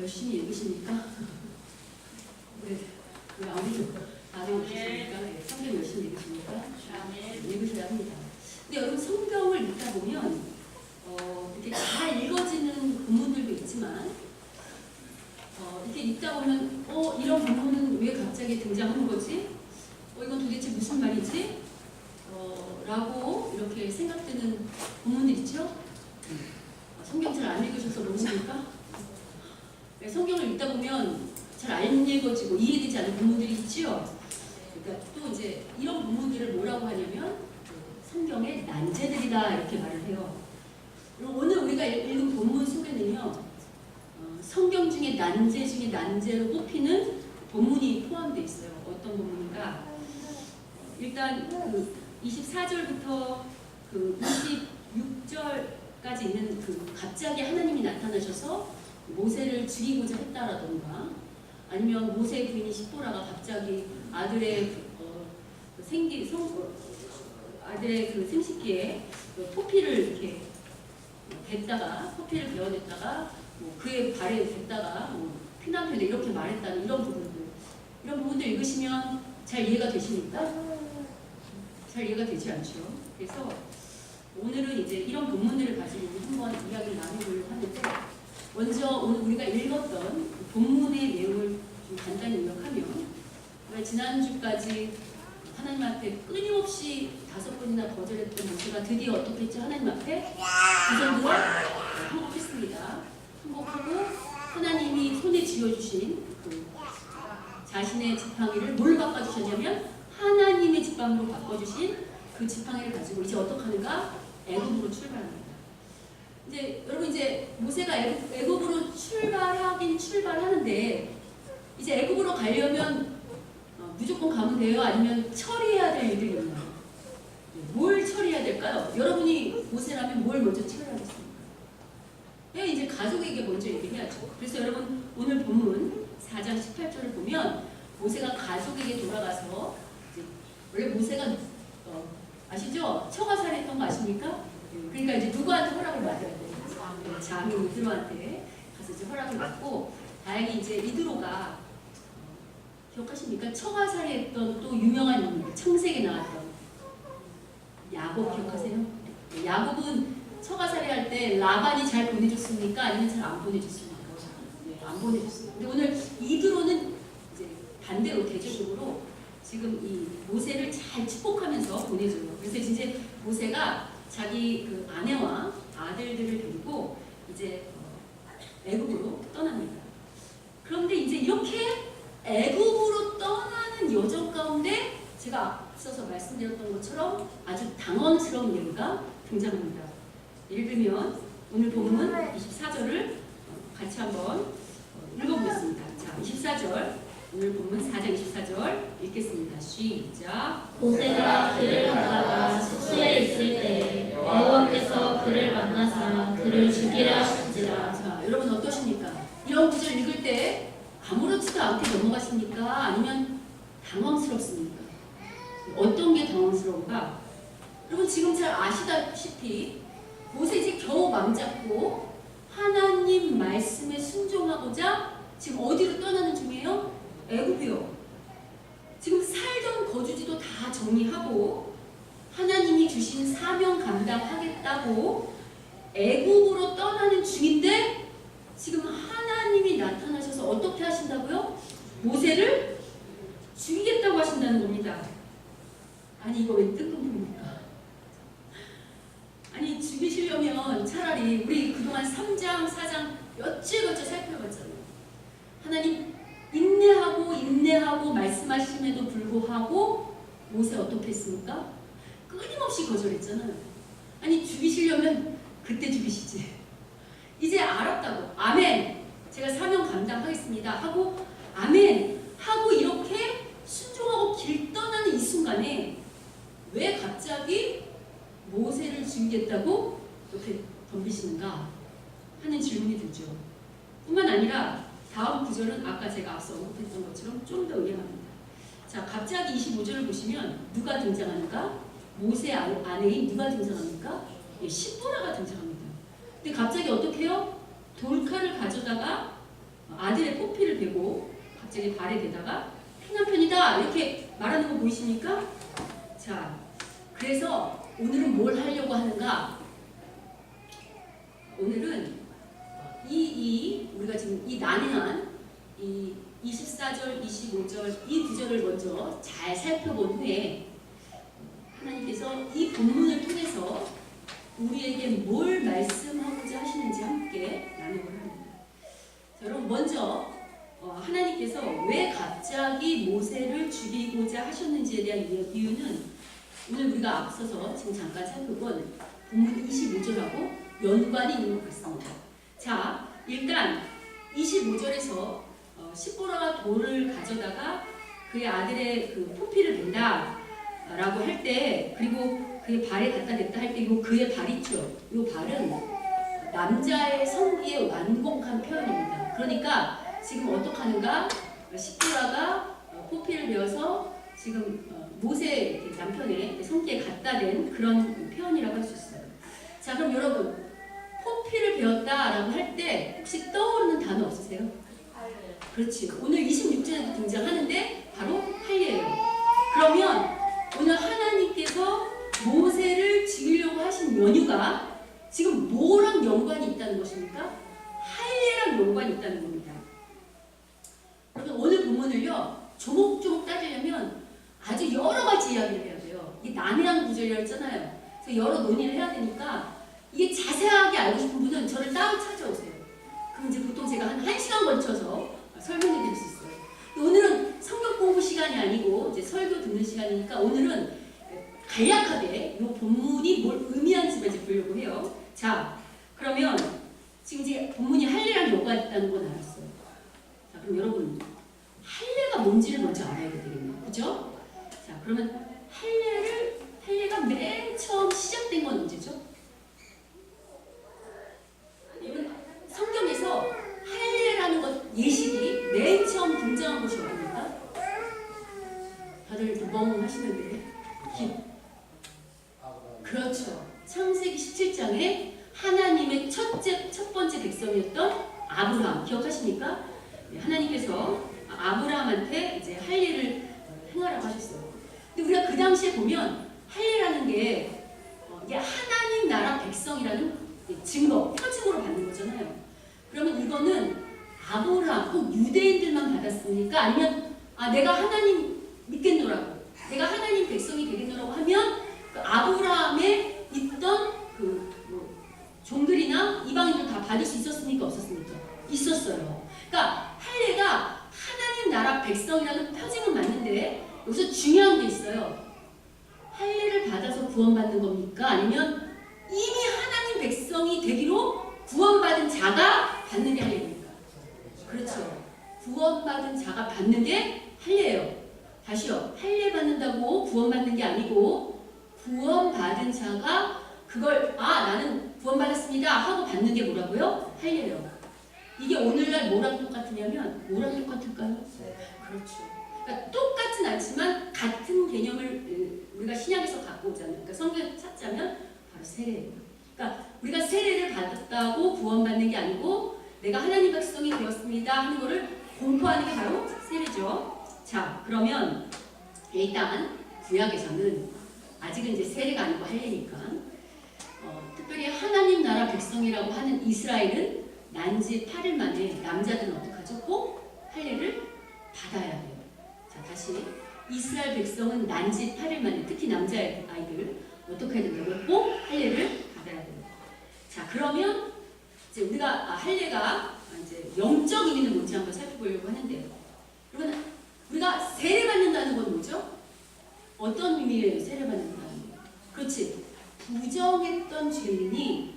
열심히 읽으십니까? 네, 아무래도 아멘 읽으십니까? 네, 성경 열심히 읽으십니까? 읽으셔야 합니다. 근데 여러분 성경을 읽다 보면 이렇게 잘 읽어지는 본문들도 있지만 이렇게 읽다 보면 이런 본문은 왜 갑자기 등장하는 거지? 이건 도대체 무슨 말이지? 라고 이렇게 생각되는 본문들 있죠? 성경 잘 안 읽으셔서 모르십니까? 성경을 읽다 보면 잘 안 읽어지고 이해되지 않는 본문들이 있죠? 그러니까 또 이제 이런 본문들을 뭐라고 하냐면 성경의 난제들이다 이렇게 말을 해요. 그리고 오늘 우리가 읽은 본문 속에는요 성경 중에 난제 중에 난제로 꼽히는 본문이 포함되어 있어요. 어떤 본문인가? 일단 그 24절부터 그 26절까지 있는 그 갑자기 하나님이 나타나셔서 모세를 죽이고자 했다라던가 아니면 모세의 부인이 십보라가 갑자기 아들의 아들의 그 생식기에 포피를 이렇게 댔다가 포피를 베어냈다가 그의 발에 댔다가 피난표대 이렇게 말했다는 이런 부분들 읽으시면 잘 이해가 되십니까? 잘 이해가 되지 않죠. 그래서 오늘은 이제 이런 본문들을 가지고 한번 이야기를 나눠보려고 하는데 먼저 오늘 우리가 읽었던 본문의 내용을 좀 간단히 요약하면 지난주까지 하나님 앞에 끊임없이 5번이나 거절했던 모세가 드디어 어떻게 했죠? 하나님 앞에 그 정도로 항복했습니다. 항복하고 하나님이 손에 쥐어주신 그 자신의 지팡이를 뭘로 바꿔주셨냐면 하나님의 지팡이로 바꿔주신 그 지팡이를 가지고 이제 어떻게 하는가? 애굽으로 출발합니다. 이제 여러분 이제 모세가 애굽으로 출발하는데 이제 애굽으로 가려면 무조건 가면 돼요? 아니면 처리해야 될 일들이 있나요? 뭘 처리해야 될까요? 여러분이 모세라면 뭘 먼저 처리하겠습니까? 이제 가족에게 먼저 얘기해야죠. 그래서 여러분 오늘 본문 4장 18절을 보면 모세가 가족에게 돌아가서 원래 모세가 아시죠? 처가살했던 거 아십니까? 그러니까 이제 누구한테 허락을 받아야 돼요? 장인 이드로한테 가서 이제 허락을 받고 다행히 이제 이드로가 기억하십니까? 처가살했던 또 유명한 인물 창세기에 나왔던 야곱 기억하세요? 야곱은 처가살이 할 때 라반이 잘 보내줬습니까? 아니면 잘 안 보내줬습니까? 안 보내줬습니다. 근데 오늘 이드로는 이제 반대로 대조적으로 지금 이 모세를 잘 축복하면서 보내줘요. 그래서 이제 모세가 자기 그 아내와 아들들을 데리고 이제 애굽으로 떠납니다. 그런데 이제 이렇게 애굽으로 떠나는 여정 가운데 제가 앞서서 말씀드렸던 것처럼 아주 당황스러운 예가 등장합니다. 예를 들면 오늘 본문 24절을 같이 한번 읽어보겠습니다. 자, 24절 오늘 본문 4장 24절 읽겠습니다. 시작. 모세가 그를 가다가 숙소에 있을 때 여호와께서 그를 만나사 그를 죽이려 하신지라. 자, 여러분 어떠십니까? 이런 구절 읽을 때 아무렇지도 않게 넘어가십니까? 아니면 당황스럽습니까? 어떤 게 당황스러운가? 여러분 지금 잘 아시다시피 모세 이제 겨우 맘 잡고 하나님 말씀에 순종하고자 지금 어디로 떠나는 중이에요? 애굽이요. 지금 살던 거주지도 다 정리하고 하나님이 주신 사명 감당하겠다고 애굽으로 떠나는 중인데 지금 하나님이 나타나셔서 어떻게 하신다고요? 모세를 죽이겠다고 하신다는 겁니다. 아니 이거 왜 뜬금포입니까? 아니 죽이시려면 차라리 우리 그동안 3장 4장 여쭤여쭤 살펴봤잖아요. 하나님 인내하고 말씀하심에도 불구하고 모세 어떻게 했습니까? 끊임없이 거절했잖아요. 아니 죽이시려면 그때 죽이시지. 이제 알았다고 아멘 제가 사명 감당하겠습니다 하고 아멘 하고 이렇게 순종하고 길 떠나는 이 순간에 왜 갑자기 모세를 죽이겠다고 이렇게 덤비시는가 하는 질문이 들죠. 뿐만 아니라 다음 구절은 아까 제가 앞서 언급했던 것처럼 좀 더 의아합니다. 자, 갑자기 25절을 보시면 누가 등장하는가? 모세 아내인 누가 등장합니까? 십보라가 등장합니다. 근데 갑자기 어떻게 해요? 돌칼을 가져다가 아들의 포피를 베고 갑자기 발에 대다가 피난편이다 이렇게 말하는 거 보이십니까? 자, 그래서 오늘은 뭘 하려고 하는가? 오늘은 우리가 지금 이 난해한 이 24절, 25절 이 구절을 먼저 잘 살펴본 후에 하나님께서 이 본문을 통해서 우리에게 뭘 말씀하고자 하시는지 함께 나누고 합니다. 자, 여러분 먼저 하나님께서 왜 갑자기 모세를 죽이고자 하셨는지에 대한 이유는 오늘 우리가 앞서서 지금 잠깐 살펴본 본문 25절하고 연관이 있는 것 같습니다. 자, 일단 25절에서 십보라가 돌을 가져다가 그의 아들의 그 포피를 벤다 라고 할 때, 그리고 그의 발에 갖다 댔다 할 때, 그의 발 있죠? 이 발은 남자의 성기의 완곡한 표현입니다. 그러니까 지금 어떻게 하는가? 십보라가 포피를 베어서 지금 모세 남편의 성기에 갖다 댄 그런 표현이라고 할 수 있어요. 자, 그럼 여러분, 포피를 베었다라고 할 때 혹시 떠오르는 단어 없으세요? 그렇지. 오늘 26절에도 등장하는데 바로 할례예요. 그러면 오늘 하나님께서 모세를 죽이려고 하신 연유가 지금 뭐랑 연관이 있다는 것입니까? 할례랑 연관이 있다는 겁니다. 그래서 오늘 본문을요 조목조목 따지려면 아주 여러 가지 이야기를 해야 돼요. 이게 난해한 구절이라 했잖아요. 그래서 여러 논의를 해야 되니까 이게 자세하게 알고 싶은 분은 저를 따로 찾아오세요. 그럼 이제 보통 제가 한 1시간 걸쳐서 설명해 드릴 수 있어요. 오늘은 성경 공부 시간이 아니고 이제 설교 듣는 시간이니까 오늘은 간략하게 이 본문이 뭘 의미하는지만 이제 보려고 해요. 자, 그러면 지금 이제 본문이 할례랑 연관이 있다는 건 알았어요. 자, 그럼 여러분 할례가 뭔지를 먼저 알아야 되겠네요. 그죠? 자, 그러면 할례가 맨 처음 시작된 건 언제죠? 여러분 성경에서 할례라는 것 예식이 맨 처음 등장한 곳이 어디입니까? 다들 멍 하시는데 그렇죠. 창세기 17장에 하나님의 첫 번째 백성이었던 아브라함 기억하십니까? 하나님께서 아브라함한테 이제 할례를 행하라고 하셨어요. 근데 우리가 그 당시에 보면 할례라는 게 이게 하나님 나라 백성이라는 증거, 표징으로 받는 거잖아요. 그러면 이거는 아브라함, 혹 유대인들만 받았습니까? 아니면 내가 하나님 믿겠노라고, 내가 하나님 백성이 되겠노라고 하면 그 아브라함에 있던 종들이나 이방인들 다 받을 수 있었습니까? 없었습니까? 있었어요. 그러니까 할례가 하나님 나라 백성이라는 표징은 맞는데 여기서 중요한 게 있어요. 할례를 받아서 구원받는 겁니까? 아니면 이미 하나님 백성이 되기로 구원받은 자가 받는 게 할례입니까? 그렇죠. 구원받은 자가 받는 게 할례예요. 다시요. 할례 받는다고 구원받는 게 아니고 구원받은 자가 그걸 나는 구원받았습니다 하고 받는 게 뭐라고요? 할례예요. 이게 오늘날 뭐랑 똑같으냐면 뭐랑 똑같을까요? 그렇죠. 그러니까 똑같진 않지만 같은 개념을 우리가 신약에서 갖고 오자면, 그러니까 성경에서 찾자면 바로 세례예요. 그러니까 우리가 세례를 받았다고 구원받는 게 아니고 내가 하나님 백성이 되었습니다 하는 거를 공포하는 게 바로 세례죠. 자, 그러면 일단 구약에서는 아직은 이제 세례가 아니고 할례니까 특별히 하나님 나라 백성이라고 하는 이스라엘은 난지 8일 만에 남자들은 어떻게 하죠? 꼭 할례를 받아야 돼요. 자, 다시 이스라엘 백성은 난지 8일 만에 특히 남자아이들 어떻게 해야 된다고요? 꼭 할례를 받아야 돼요. 자, 그러면 이제 우리가 할례가 이제 영적 의미는 뭔지 한번 살펴보려고 하는데요. 여러분, 우리가 세례 받는다는 건 뭐죠? 어떤 의미예요? 세례 받는다는 건? 그렇지. 부정했던 죄인이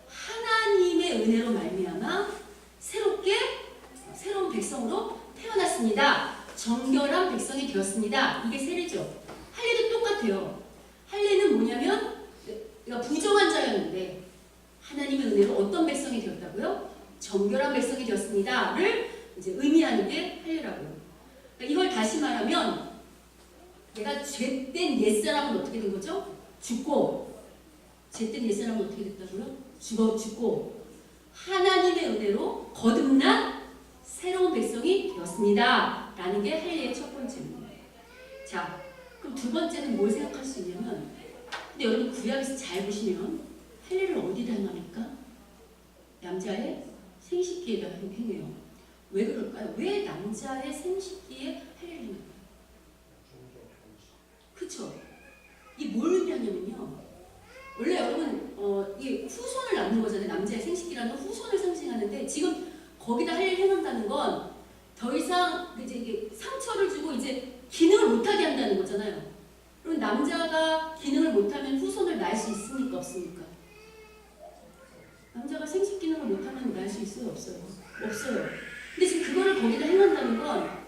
하나님의 은혜로 말미암아 새로운 백성으로 태어났습니다. 정결한 백성이 되었습니다. 이게 세례죠. 할례도 똑같아요. 할례는 뭐냐면 내가 부정한 자였는데 하나님의 은혜로 어떤 백성이 되었다고요? 정결한 백성이 되었습니다를 이제 의미하는 게 할례라고요. 그러니까 이걸 다시 말하면 내가 죄된 옛사람은 어떻게 된 거죠? 죽고, 죄된 옛사람은 어떻게 됐다고요? 죽고 하나님의 은혜로 거듭난 되었습니다. 라는 게 할례의 첫 번째입니다. 자, 그럼 두 번째는 뭘 생각할 수 있냐면, 근데 여러분 구약에서 잘 보시면 할례를 어디다 행합니까? 남자의 생식기에다 행해요. 왜 그럴까요? 왜 남자의 생식기에 할례를 행합니까? 그쵸? 이 뭘 의미하냐면요. 원래 여러분 이게 후손을 낳는 거잖아요. 남자의 생식기라는 건 후손을 상징하는데 지금 거기다 할례를 행한다는 건 더 이상 이제 이게 상처를 주고 이제 기능을 못하게 한다는 거잖아요. 그럼 남자가 기능을 못하면 후손을 낳을 수 있습니까? 없습니까? 남자가 생식 기능을 못하면 낳을 수 있어요? 없어요? 없어요. 근데 지금 그거를 거기다 행한다는 건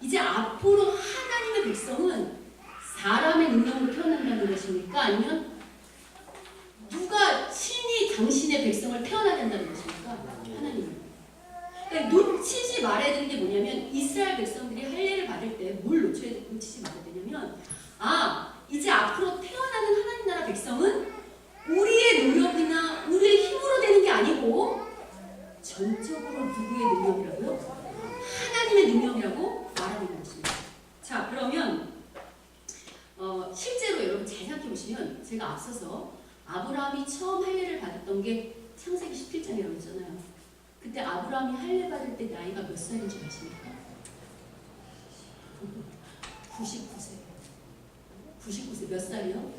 이제 앞으로 하나님의 백성은 사람의 능력으로 태어난다는 것입니까? 아니면 누가 친히 당신의 백성을 태어나게 한다는 것입니까? 하나님. 그러니까 놓치지 말아야 되는 게 뭐냐면 이스라엘 백성들이 할례를 받을 때 뭘 놓치지 말아야 되냐면 이제 앞으로 태어나는 하나님 나라 백성은 우리의 노력이나 우리의 힘으로 되는 게 아니고 전적으로 누구의 능력이라고요? 하나님의 능력이라고 말하는 것입니다. 자, 그러면 실제로 여러분 잘 생각해 보시면 제가 앞서서 아브라함이 처음 할례를 받았던 게 창세기 17장이라고 했잖아요. 그때 아브라함이 할례 받을 때 나이가 몇 살인 줄 아십니까? 99세. 99세 몇 살이요?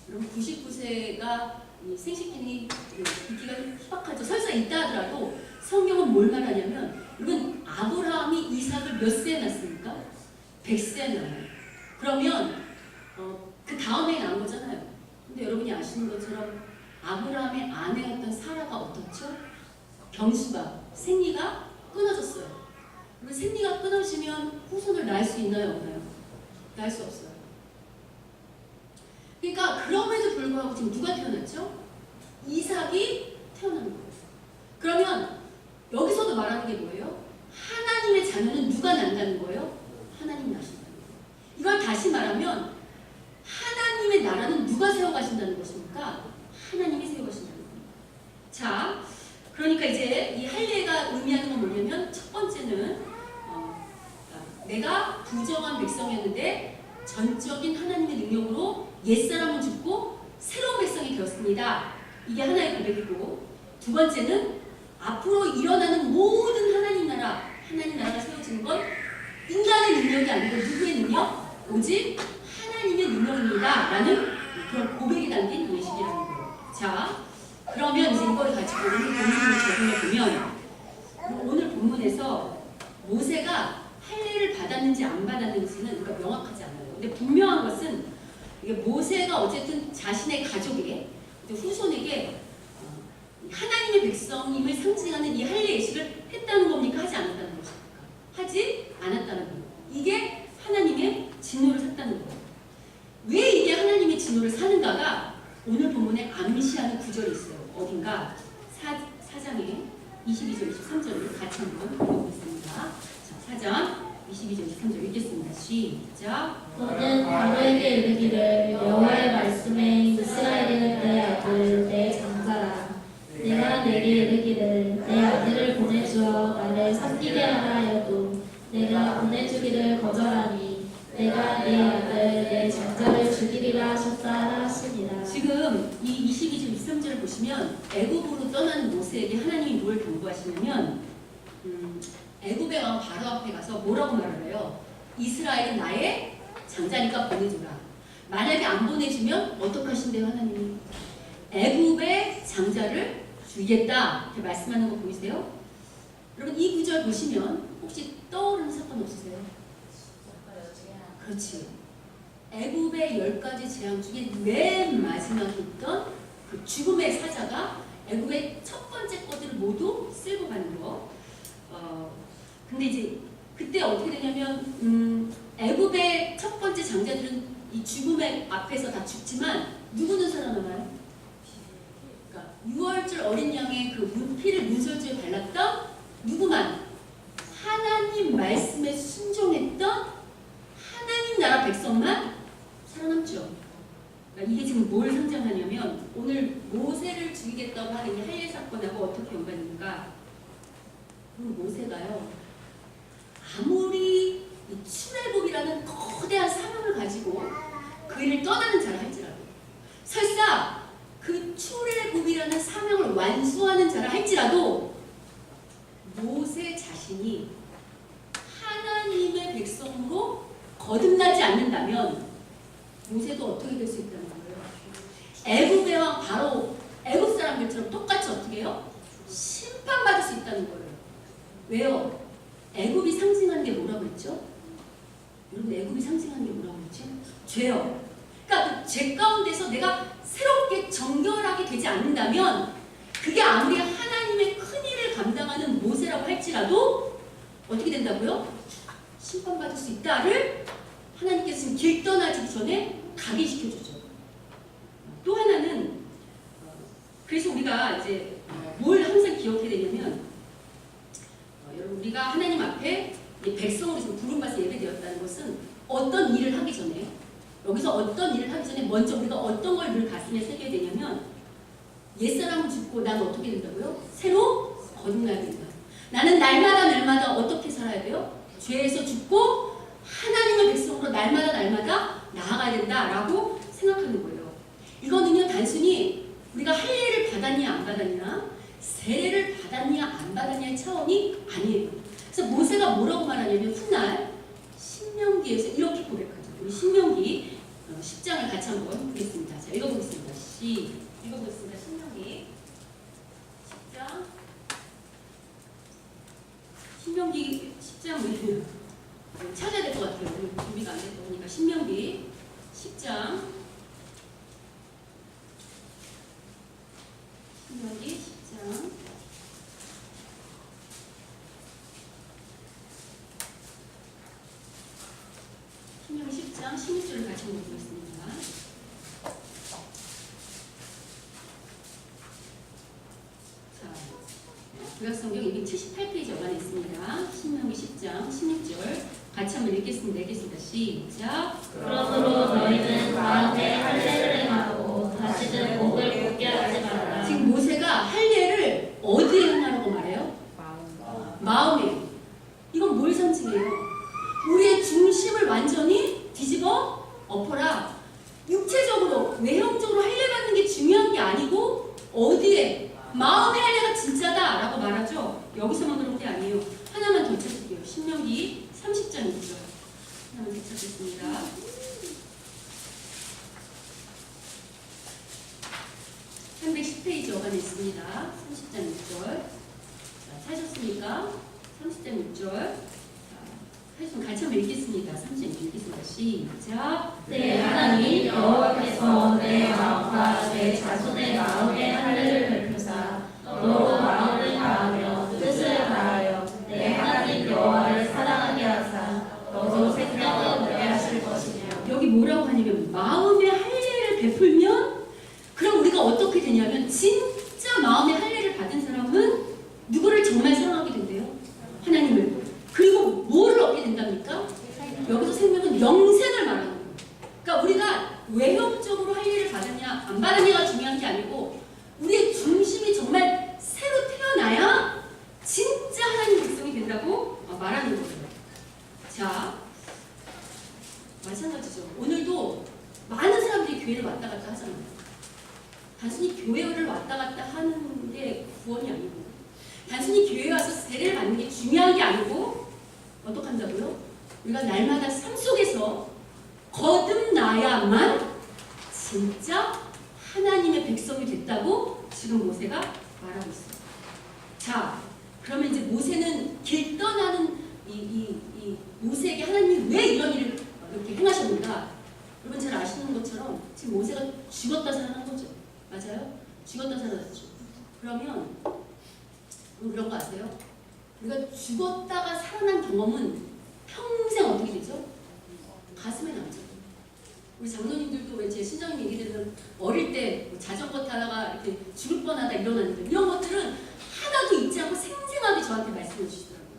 그럼 99세가 생식기능이 있기가 희박하죠. 설사 있다 하더라도 성경은 뭘 말하냐면 여러분 아브라함이 이삭을 몇 세에 낳습니까? 100세에 낳아요. 그러면 그 다음에 낳은 거잖아요. 근데 여러분이 아시는 것처럼 아브라함의 아내였던 사라가 어떻죠? 경수가 생리가 끊어졌어요. 그러면 생리가 끊어지면 후손을 낳을 수 있나요? 없나요? 낳을 수 없어요. 그러니까 그럼에도 불구하고 지금 누가 태어났죠? 이삭이 태어나는 거예요. 그러면 여기서도 말하는 게 뭐예요? 하나님의 자녀는 누가 낳는다는 거예요? 하나님 낳으신다는 거예요. 이걸 다시 말하면 하나님의 나라는 누가 세워가신다는 것입니까? 하나님이 세워가신다는 거예요. 자, 그러니까 이제 이 할례가 의미하는 건 뭐냐면 첫 번째는 내가 부정한 백성이었는데 전적인 하나님의 능력으로 옛사람은 죽고 새로운 백성이 되었습니다. 이게 하나의 고백이고, 두 번째는 앞으로 일어나는 모든 하나님 나라가 세워지는 건 인간의 능력이 아니고 누구의 능력? 오직 하나님의 능력입니다. 라는 그런 고백이 담긴 예식이라는 거예요. 자, 그러면 이제 이걸 가지고 오늘 본문을 적용해 보면 오늘 본문에서 모세가 할례를 받았는지 안 받았는지는 우리가 명확하지 않아요. 근데 분명한 것은 이게 모세가 어쨌든 자신의 가족에게 후손에게 하나님의 백성임을 상징하는 이 할례 예식을 했다는 겁니까? 하지 않았다는 것입니까? 하지 않았다는 거예요. 이게 하나님의 진노를 샀다는 거예요. 왜 이게 하나님의 진노를 사는가가 오늘 본문에 암시하는 구절이 있어요. 어딘가 4장에 22절, 23절을 같이 한번 읽어보겠습니다. 자, 4장 22절, 23절 읽겠습니다. 시작. 너는 바로에게 이르기를 여호와의 말씀에 이스라엘은 내 아들 내 장자라. 내가 내게 이르기를 내 아들을 보내주어 나를 섬기게 하라 하여도 내가 보내주기를 거절하니 내가 내 아들 내 장자를 죽이리라 하셨다 하시니라. 지금 이 22절, 23절을 보시면 애굽으로 떠나는 모세에게 하나님이 뭘 당부하시냐면 애굽에 가면 바로 앞에 가서 뭐라고 말을 해요? 이스라엘은 나의 장자니까 보내주라. 만약에 안 보내주면 어떡하신대요 하나님이? 애굽의 장자를 죽이겠다 이렇게 말씀하는 거 보이세요? 여러분 이 구절 보시면 혹시 떠오르는 사건 없으세요? 그렇지. 애굽의 10가지 재앙 중에 맨 마지막에 있던 그 죽음의 사자가 애굽의 첫 번째 것들을 모두 쓸고 가는 거. 근데 이제 그때 어떻게 되냐면 애굽의 첫 번째 장자들은 이 죽음의 앞에서 다 죽지만 누구는 살아남아요? 그러니까 6월절 어린 양의 그 피를 문설주에 발랐던 누구만? 하나님 말씀에 순종했던 하나님 나라 백성만 살아남죠. 그러니까 이게 지금 뭘 상징하냐면 오늘 모세를 죽이겠다고 하는 이 할례 사건하고 어떻게 연관입니까? 모세가요 아무리 이 출애굽이라는 거대한 사명을 가지고 그 일을 떠나는 자라 할지라도, 설사 그 출애굽이라는 사명을 완수하는 자라 할지라도 모세 자신이 하나님의 백성으로 거듭나지 않는다면 모세도 어떻게 될 수 있다는 거예요? 애굽의 왕 바로 애굽 사람들처럼 똑같이 어떻게 해요? 심판받을 수 있다는 거예요. 왜요? 애굽이 상징하는 게 뭐라고 했죠? 여러분, 애굽이 상징하는 게 뭐라고 했죠? 죄요. 그러니까 그 죄 가운데서 내가 새롭게 정결하게 되지 않는다면, 그게 아무리 하나님의 큰 일을 감당하는 모세라고 할지라도 어떻게 된다고요? 심판받을 수 있다를 하나님께서 지금 길 떠나기 전에 각인시켜주죠. 또 하나는, 그래서 우리가 이제 뭘 항상 기억해야 되냐면, 여러분, 우리가 하나님 앞에 백성으로 지금 부름받아서 예배되었다는 것은 어떤 일을 하기 전에, 여기서 어떤 일을 하기 전에 먼저 우리가 어떤 걸 늘 가슴에 새겨야 되냐면, 옛사람은 죽고 난 어떻게 된다고요? 새로 거듭나야 된다. 나는 날마다 어떻게 살아야 돼요? 죄에서 죽고 하나님의 백성으로 날마다 나아가야 된다라고 생각하는 거예요. 이거는요, 단순히 우리가 할례를 받았냐 안 받았냐, 세례를 받았냐 안 받았냐의 차원이 아니에요. 그래서 모세가 뭐라고 말하냐면, 훗날 신명기에서 이렇게 고백하죠. 우리 신명기 10장을 같이 한번 보겠습니다. 자, 읽어보겠습니다. 읽어보겠습니다. 신명기 10장. 신명기 10장을 찾아야 될 것 같아요. 준비가 안 됐다 보니까. 신명기 10장. 신명기 10장. 신명기 10장 16절을 같이 읽어보겠습니다. 구약성경 278페이지 여관에 있습니다. 신명기 10장 16절 같이 한번 읽겠습니다. 시작. 그러므로 너희는 마음에 할례를 행하고 다시는 목을 굳게 하지 말라. 지금 모세가 할례를 어디에 행하라고 말해요? 마음에. 이건 뭘 상징해요? 우리의 중심을 완전히 뒤집어 엎어라. 육체적으로, 외형적으로 할례 받는 게 중요한 게 아니고 어디에? 마음의 할례가 진짜다라고 말하죠. 여기서만 그런 게 아니에요. 하나만 더 찾을게요. 신명기 30장 6절 하나만 더 찾겠습니다. 310페이지 여관에 있습니다. 30장 6절. 자, 찾으셨습니까? 30장 6절. 같이 한번 읽겠습니다. 30장 읽겠습니다. 시작. 내 하나님 여호와께서 내 마음과 내 자손의 마음에 할례를 베푸사 너로 마음을 다하며 뜻을 다하여 내 하나님 여호와를 사랑하게 하사 너로 생명을 얻게 하실 것이며. 여기 뭐라고 하냐면, 마음의 할례를 베풀면, 그럼 우리가 어떻게 되냐면, 진짜 마음의 할례를 받은 사람은 누구를 정말 사랑하게 된대요? 하나님을. 그리고 뭐를 얻게 된답니까? 여기서 생명은 영생을 말하는 거예요. 그러니까 우리가 외형적으로 할례를 받았냐 안 받았냐가 중요한 게 아니고, 우리의 중심이 정말 새로 태어나야 진짜 하나님 백성이 된다고 말하는 거예요. 자, 마찬가지죠. 오늘도 많은 사람들이 교회를 왔다 갔다 하잖아요. 단순히 교회를 왔다 갔다 하는 게 구원이 아니고, 단순히 교회에 와서 세례를 받는 게 중요한 게 아니고, 어떻게 한다고요? 우리가 날마다 삶 속에서 거듭나야만 진짜 하나님의 백성이 됐다고 지금 모세가 말하고 있어요. 자, 그러면 이제 모세는 길 떠나는 이 모세에게 하나님이 왜 이런 일을 이렇게 행하셨는가? 여러분 잘 아시는 것처럼 지금 모세가 죽었다 살아난 거죠. 맞아요? 죽었다 살아났죠. 그러면 그런 거 아세요? 우리가 죽었다가 살아난 경험은 평생 어떻게 되죠? 가슴에 남죠. 우리 장로님들도 왜 제 신장님 얘기 들으면 어릴 때 자전거 타다가 이렇게 죽을 뻔하다 일어나는 일, 이런 것들은 하나도 잊지 않고 생생하게 저한테 말씀해 주시더라고요.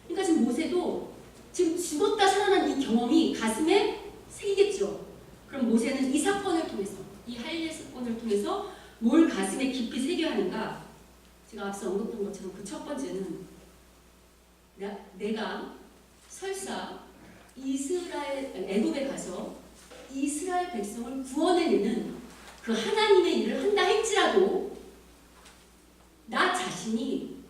그러니까 지금 모세도 지금 죽었다 살아난 이 경험이 가슴에 새기겠죠. 그럼 모세는 이 사건을 통해서, 이 할례 사건을 통해서 뭘 가슴에 깊이 새겨야 하는가? 제가 앞서 언급한 것처럼 그 첫 번째는 내가 설사 애굽에 가서 이스라엘 백성을 구원해내는 그 하나님의 일을 한다 할지라도 나 자신이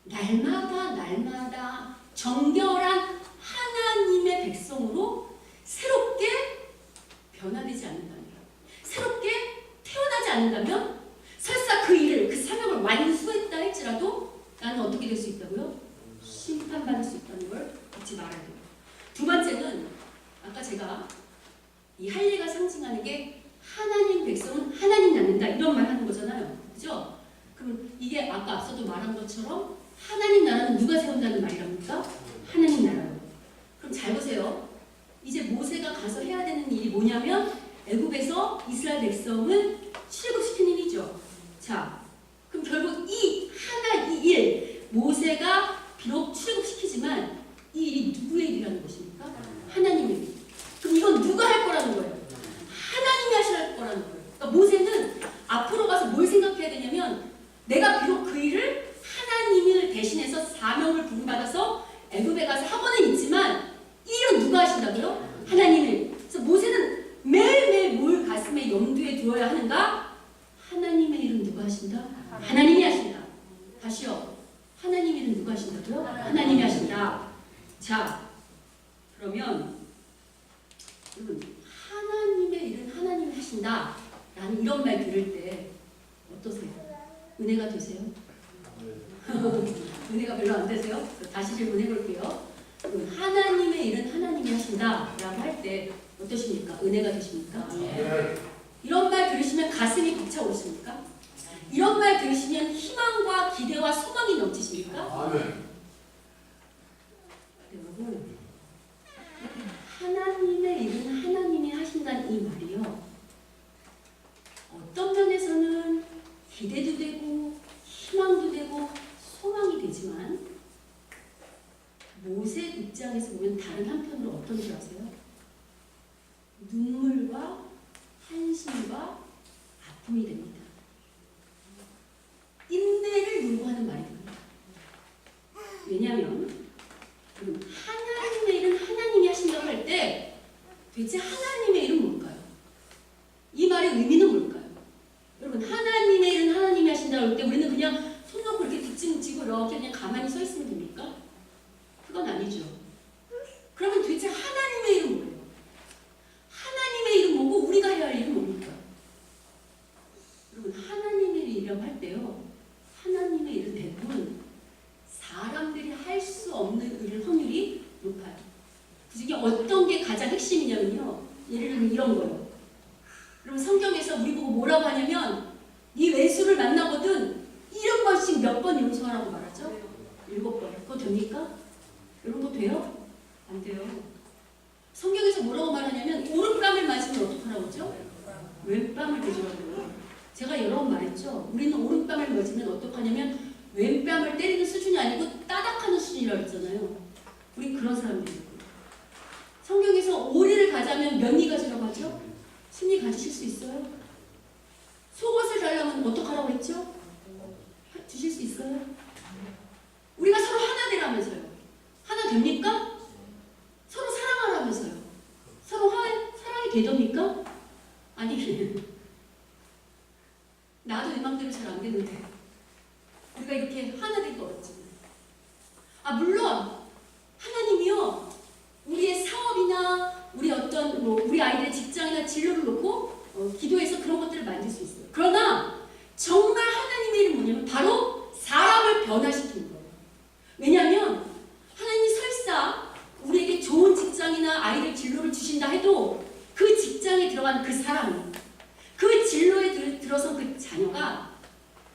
날마다 정결한 하나님의 백성으로 새롭게 변화되지 않는다면, 새롭게 태어나지 않는다면 설사 그 일을, 그 사명을 완수했다 할지라도 나는 어떻게 될 수 있다고요? 심판받을 수 있다는 걸 잊지 말아야 돼요. 두 번째는 아까 제가 이 할례가 상징하는 게 하나님 백성은 하나님 낳는다 이런 말 하는 거잖아요. 그죠? 그럼 이게 아까 앞서도 말한 것처럼 하나님 나라는 누가 세운다는 말이랍니까? 하나님 나라요. 그럼 잘 보세요. 이제 모세가 가서 해야 되는 일이 뭐냐면 애굽에서 이스라엘 백성을 출애굽시키는 일이죠. 자, 그럼 결국 이 일, 모세가 비록 출애굽시키지만 이 일이 누구의 일이라는 것입니까? 하나님의 일. 그럼 이건 누가 할 거라는 거예요? 하나님이 하실 거라는 거예요. 그러니까 모세는 앞으로 가서 뭘 생각해야 되냐면 내가 비록 그 일을 하나님을 대신해서 사명을 부름받아서 애굽에 가서 하고는 있지만 이 일은 누가 하신다고요? 하나님을. 그래서 모세는 매일매일 뭘 가슴에 염두에 두어야 하는가? 하나님의 일은 누가 하신다? 하나님이 하신다. 다시요. 하나님 일은 누가 하신다고요? 하나님이 하신다. 자, 그러면 여러분 하나님의 일은 하나님이 하신다 라는 이런 말 들을 때 어떠세요? 은혜가 되세요? 은혜가 별로 안 되세요? 다시 질문해 볼게요. 하나님의 일은 하나님이 하신다 라고 할 때 어떠십니까? 은혜가 되십니까? 이런 말 들으시면 가슴이 벅차오르십니까? 이런 말 들으시면 희망과 기대와 소망이 넘치십니까? 여러분, 하나님의 일은 하나님이 하신다는 이 말이요, 어떤 면에서는 기대도 되고 희망도 되고 소망이 되지만 모세 입장에서 보면 다른 한편으로 어떤 줄 아세요? 눈물과 한심과 아픔이 됩니다. 인내를 요구하는 말이 됩니다. 왜냐하면 하나님의 일은 하나님이 하신다고 할 때 도대체 하나님의 일은 뭘까요? 이 말의 의미는 뭘까요? 여러분, 하나님의 일은 하나님이 하신다고 할 때 우리는 그냥 손 놓고 이렇게 뒷짐지고 이렇게 그냥 가만히 서 있으면 됩니까? 그건 아니죠. 그러면 도대체 하나님의 일은 뭐예요? 하나님의 일은 뭐고 우리가 해야 할 일은 뭡니까? 여러분, 하나님의 일이라고 할 때요, 하나님의 일은 대부분 사람들이 할 수 없는 일을 확률이 높아요. 그 중에 어떤 게 가장 핵심이냐면요, 예를 들면 이런 거예요. 그럼 성경에서 우리 보고 뭐라고 하냐면 네 외수를 만나거든 7번씩 몇 번 용서하라고 말하죠? 7번. 그거 됩니까? 이런 거 돼요? 안 돼요. 성경에서 뭐라고 말하냐면 오른뺨을 맞으면 어떡하라고 하죠? 왼뺨을 대주라고요. 제가 여러 번 말했죠. 우리는 오른뺨을 맞으면 어떡하냐면 왼뺨을 때리는 수준이 아니고 따닥하는 수준이라고 했잖아요. 우리 그런 사람들이에요. 성경에서 오리를 가자면 몇 리 가지라고 하죠? 10리 가지실 수 있어요? 속옷을 달라면 어떡하라고 했죠? 주실 수 있어요? 우리가 서로 하나 되라면서요. 하나 됩니까? 서로 사랑하라면서요. 서로 사랑이 되렵니까? 아니, 나도 내 맘대로 잘 안 되는데 우리가 이렇게 하나 되기 어렵잖아요. 물론 하나님이요, 우리의 사업이나 우리 어떤 우리 아이들의 직장이나 진로를 놓고 기도해서 그런 것들을 만들 수 있어요. 그러나 정말 하나님의 일은 뭐냐면 바로 사람을 변화시키는 거예요. 왜냐하면 하나님이 설사 우리에게 좋은 직장이나 아이들 진로를 주신다 해도 그 직장에 들어간 그 사람, 그 진로에 들어선 그 자녀가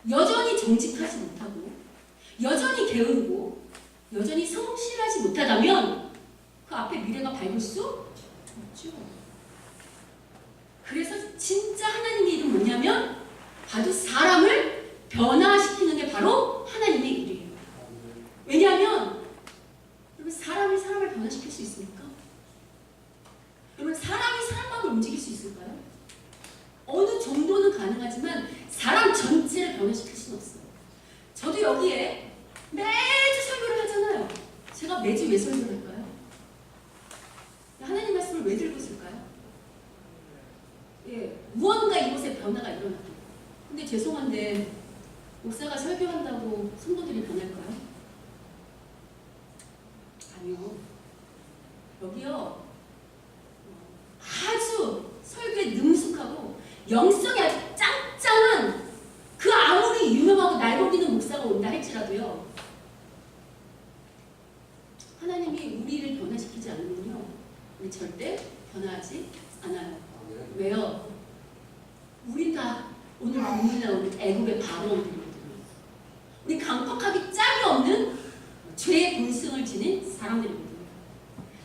여전히 정직하지 못하고 여전히 게으르고 여전히 성실하지 못하다면 그 앞에 미래가 밝을 수 없죠. 그래서 진짜 하나님의 일은 뭐냐면 바로 사람을 변화시키는 게 바로 하나님의 일이에요. 왜냐하면 여러분, 사람을 변화시킬 수 있습니까? 여러분, 사람이 사람 마음을 움직일 수 있을까요? 어느 정도는 가능하지만 사람 전체를 변화시킬 수는 없어요. 저도 여기에 매주 설교를 하잖아요. 제가 매주 왜 설교할까요? 하나님 말씀을 왜 들고 있을까요? 예, 무언가 이곳에 변화가 일어나고. 근데 죄송한데 목사가 설교한다고 성도들이 변할까요? 아니요. 여기요 아주 설교에 능숙하고 영성이 아주 짱짱한 그 아무리 유명하고 날먹이는 목사가 온다 할지라도요 하나님이 우리를 변화시키지 않으면요 우리 절대 변화하지 않아요. 왜요? 우리 다 오늘 본문에 나오는 애국의 바로원들이거든요. 우리 강팍하기 짝이 없는 죄의 본성을 지닌 사람들이거든요.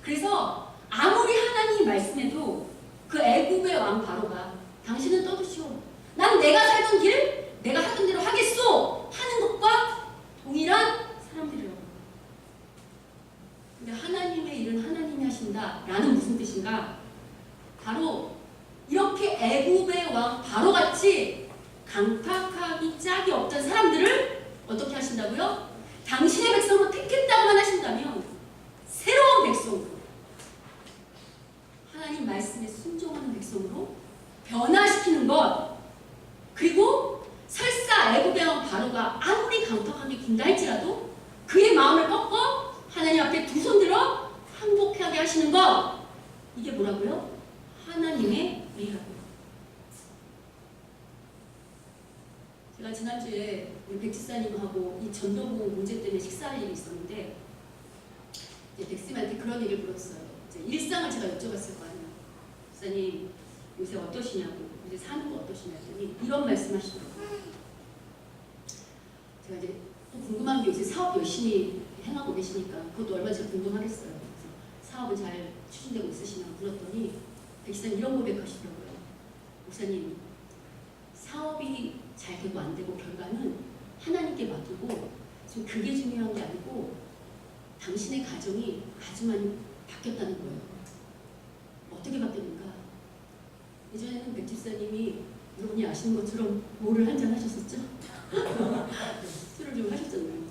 그래서 아무리 하나님이 말씀해도 그 애국의 왕 바로가 당신은 떠드시오. 난 내가 살던 길, 내가 하던 대로 하겠소 하는 것과 동일한 사람들이라고. 근데 하나님의 일은 하나님이 하신다라는 무슨 뜻인가? 바로 이렇게 애굽의 왕 바로같이 강팍하기 짝이 없던 사람들을 어떻게 하신다고요? 당신의 백성으로 택했다고만 하신다면 새로운 백성으로 하나님 말씀에 순종하는 백성으로 변화시키는 것. 그리고 설사 애굽의 왕 바로가 아무리 강팍하게 군다 할지라도 그의 마음을 꺾어 하나님 앞에 두 손 들어 항복하게 하시는 것. 이게 뭐라고요? 하나님의 일이라고요. 제가 지난주에 우리 백 집사님하고 이 전도부 문제 때문에 식사할 일이 있었는데 이제 백쌤한테 그런 얘기를 물었어요. 이제 일상을 제가 여쭤봤을 거 아니에요. 집사님 요새 어떠시냐고, 요새 사는 거 어떠시냐고 했더니 이런 말씀하시더라고요. 제가 이제 또 궁금한 게 요새 사업 열심히 행하고 계시니까 그것도 얼마나 제가 궁금하겠어요. 그래서 사업은 잘 추진되고 있으시냐고 물었더니 백지사님 이런 고백하시더라고요. 목사님, 사업이 잘 되고 안 되고 결과는 하나님께 맡기고 지금 그게 중요한 게 아니고 당신의 가정이 아주 많이 바뀌었다는 거예요. 어떻게 바뀌었는가? 예전에는 백 집사님이 여러분이 아시는 것처럼 뭐를 한잔 하셨었죠? 술을 좀 하셨잖아요.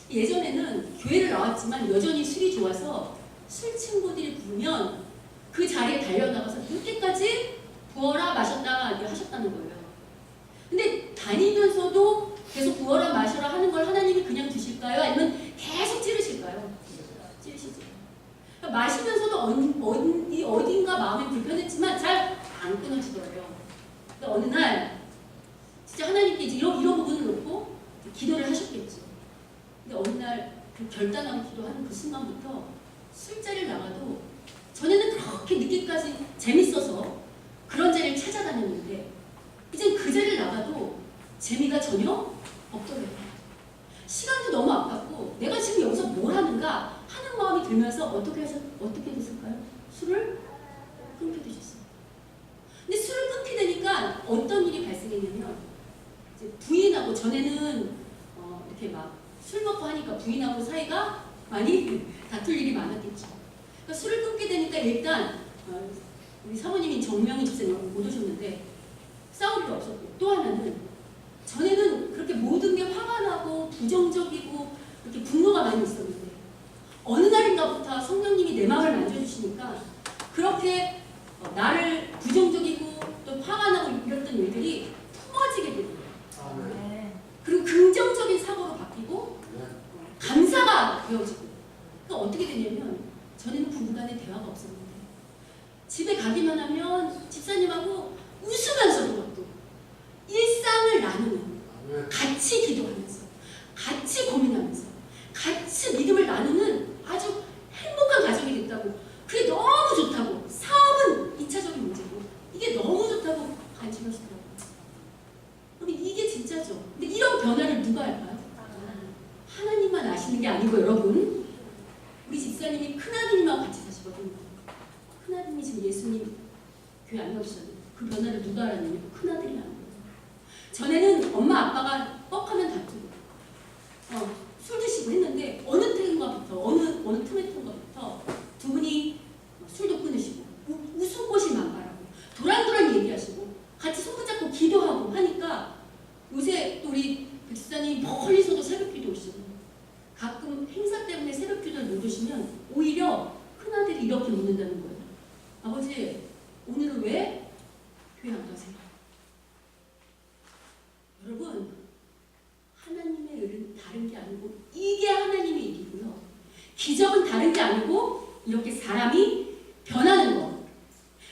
예전에는 교회를 나왔지만 여전히 술이 좋아서 술 친구들이 부르면 그 자리에 달려나가서 늦게까지 부어라 마셨다 이렇게 하셨다는 거예요. 근데 다니면서도 계속 부어라 마셔라 하는 걸 하나님이 그냥 두실까요? 아니면 계속 찌르실까요? 찌르시죠. 그러니까 마시면서도 어딘가 마음이 불편했지만 잘 안 끊어지더래요. 그러니까 어느 날 진짜 하나님께 이제 이런 부분을 놓고 기도를 하셨겠죠. 근데 어느 날 그 결단하고 기도하는 그 순간부터 술자리를 나가도 전에는 그렇게 늦게까지 재밌어서 그런 자리를 찾아다녔는데 이제 그 자리를 나가도 재미가 전혀 없더래요. 시간도 너무 아깝고 내가 지금 여기서 뭘 하는가 하는 마음이 들면서 어떻게 됐을까요? 술을 끊게 되셨어요. 근데 술을 끊게 되니까 어떤 일이 발생했냐면 이제 부인하고 전에는 이렇게 막 술 먹고 하니까 부인하고 사이가 많이 다툴 일이 많았겠죠. 그러니까 술을 끊게 되니까 일단 우리 사모님인 정명희 집사님 못 오셨는데 싸울 일이 없었고 또 하나는 전에는 그렇게 모든 게 화가 나고 부정적이고 이렇게 분노가 많이 있었는데 어느 날인가부터 성령님이 내 마음을 만져주시니까 그렇게 나를 부정적이고 또 화가 나고 이랬던 일들이 품어지게 되는 거예요. 그리고 긍정적인 사고로 바뀌고 감사가 되어지고. 그러니까 어떻게 되냐면 전에는 부부간에 대화가 없었는데 집에 가기만 하면 집사님하고 웃으면서 그것도 일상을 나누는, 같이 기도하면서 같이 고민하면서 같이 믿음을 나누는 아주 행복한 가정이 됐다고. 그게 너무 좋다고. 사업은 2차적인 문제고 이게 너무 좋다고 간증하시더라고요. 그럼 이게 진짜죠. 근데 이런 변화를 누가 할까요? 하나님만 아시는 게 아니고 여러분, 우리 집사님이 큰아들님하고 같이 사시거든요. 큰아들님이 지금 예수님 교회 안 나오시잖아요. 그 변화를 누가 알았느냐? 큰아들이 아는 거예요. 전에는 엄마 아빠가 뻑하면 다투고 술 드시고 했는데 어느 틈인가부터 어느 틈부터 두 분이 술도 끊으시고 웃음꽃이 만발하고 도란도란 얘기하시고 같이 손붙잡고 기도하고 하니까 요새 또 우리 백수사님 멀리서도 새벽 기도 오시고 가끔 행사 때문에 새벽 기도를 다른 게 아니고 이게 하나님의 일이고요. 기적은 다른 게 아니고 이렇게 사람이 변하는 것.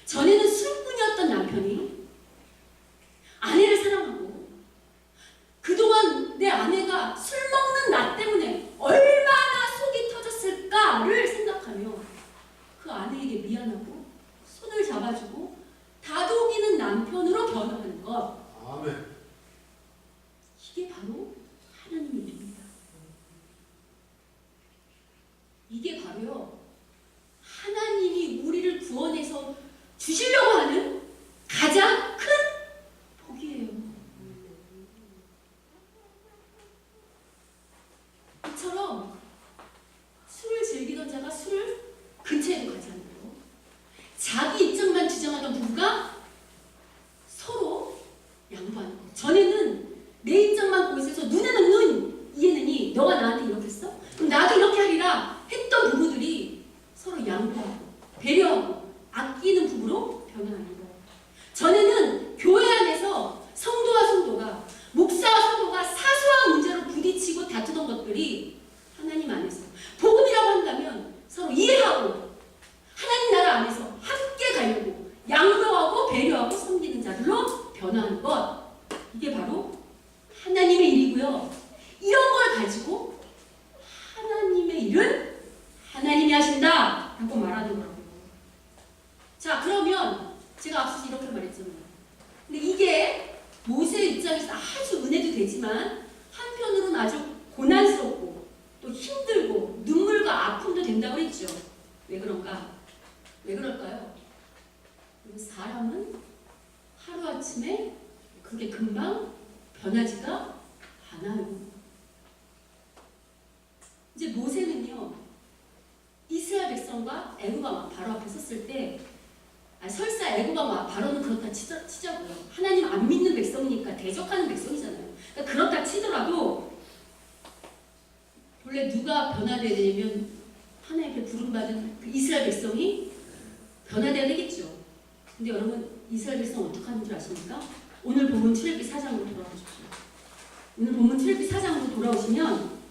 전에는 술꾼이었던 남편이 아내를 사랑하고 그동안 내 아내가 술 먹는 나 때문에 얼마나 속이 터졌을까를 생각하며 그 아내에게 미안하고 손을 잡아주고 다독이는 남편으로 변화하는 것. 아멘. 이게 바로 하나님의 일입니다. 이게 바로요, 하나님이 우리를 구원해서 주시려고 하는 가장 큰 복이에요. 이처럼 술을 즐기던 자가 술을 근처에도 가지 않고 자기 입장만 주장하던 부부가 서로 양보하는 거. 전에는 내 입장만 보고 있어서 눈에는 눈, 이에는 이, 너가 나한테 이렇게 했어? 그럼 나도 이렇게 하리라 했던 부부들이 서로 양보하고 배려하고 아끼는 부부로 변화하는 거예요. 전에는 교회 안에서 성도와 성도가, 목사와 성도가 사소한 문제로 부딪히고 다투던 것들이 하나님 안에서 복음이라고 한다면 서로 이해하고 하나님 나라 안에서 함께 가려고 양보하고 배려하고 섬기는 자들로 변화하는 것. 이게 바로 하나님의 일이고요. 이런 걸 가지고 하나님의 일은 하나님이 하신다 라고 말하는 거라고요. 자, 그러면 제가 앞서서 이렇게 말했잖아요. 근데 이게 모세 입장에서 아주 은혜도 되지만 한편으로는 아주 고난스럽고 또 힘들고 눈물과 아픔도 된다고 했죠. 왜 그런가? 왜 그럴까요? 사람은 하루아침에 그게 금방 변하지가 않아요. 이제 모세는요, 이스라엘 백성과 애굽왕 바로 앞에 섰을 때, 설사 애굽왕 바로는 그렇다 치자고요. 하나님 안 믿는 백성이니까 대적하는 백성이잖아요. 그러니까 그렇다 치더라도 본래 누가 변화되어야 되냐면 하나님께 부름받은 그 이스라엘 백성이 변화되어야 되겠죠. 근데 여러분, 이스라엘 백성 어떻게 하는 줄 아십니까? 오늘 본문 출애굽기 4장으로 돌아오십시오. 오늘 본문 출애굽기 4장으로 돌아오시면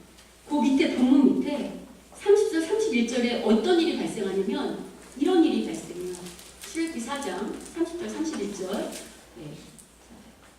그 밑에 본문 밑에 30절 31절에 어떤 일이 발생하냐면 이런 일이 발생해요. 출애굽기 4장 30절 31절. 네.